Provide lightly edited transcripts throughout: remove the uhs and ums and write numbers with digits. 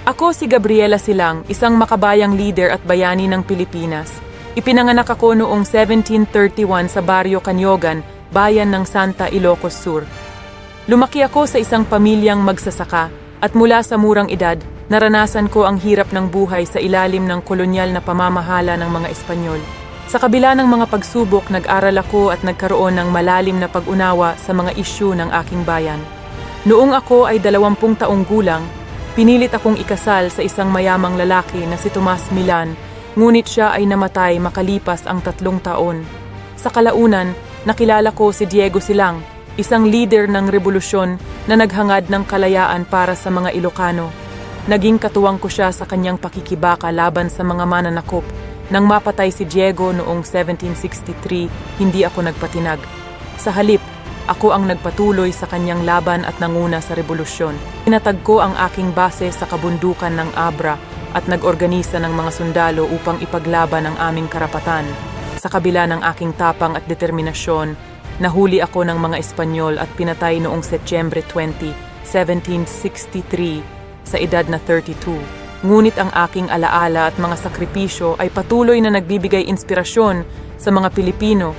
Ako si Gabriela Silang, isang makabayang leader at bayani ng Pilipinas. Ipinanganak ako noong 1731 sa Barrio Canyogan, bayan ng Santa Ilocos Sur. Lumaki ako sa isang pamilyang magsasaka at mula sa murang edad, naranasan ko ang hirap ng buhay sa ilalim ng kolonyal na pamamahala ng mga Espanyol. Sa kabila ng mga pagsubok, nag-aral ako at nagkaroon ng malalim na pag-unawa sa mga isyu ng aking bayan. Noong ako ay 20 taong gulang, pinilit akong ikasal sa isang mayamang lalaki na si Tomas Milan, ngunit siya ay namatay makalipas ang 3 taon. Sa kalaunan, nakilala ko si Diego Silang, isang leader ng revolusyon na naghangad ng kalayaan para sa mga Ilocano. Naging katuwang ko siya sa kanyang pakikibaka laban sa mga mananakop. Nang mapatay si Diego noong 1763, hindi ako nagpatinag. Sa halip, ako ang nagpatuloy sa kanyang laban at nanguna sa revolusyon. Pinatag ko ang aking base sa kabundukan ng Abra at nag-organisa ng mga sundalo upang ipaglaban ang aming karapatan. Sa kabila ng aking tapang at determinasyon, nahuli ako ng mga Espanyol at pinatay noong Setyembre 20, 1763 sa edad na 32. Ngunit ang aking alaala at mga sakripisyo ay patuloy na nagbibigay inspirasyon sa mga Pilipino,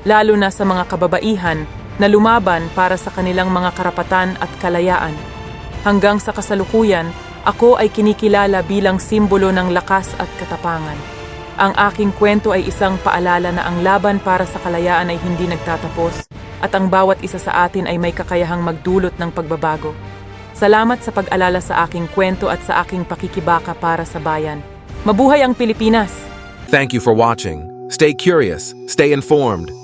lalo na sa mga kababaihan na lumaban para sa kanilang mga karapatan at kalayaan. Hanggang sa kasalukuyan, ako ay kinikilala bilang simbolo ng lakas at katapangan. Ang aking kwento ay isang paalala na ang laban para sa kalayaan ay hindi nagtatapos at ang bawat isa sa atin ay may kakayahang magdulot ng pagbabago. Salamat sa pag-alala sa aking kwento at sa aking pakikibaka para sa bayan. Mabuhay ang Pilipinas! Thank you for watching. Stay curious, stay informed.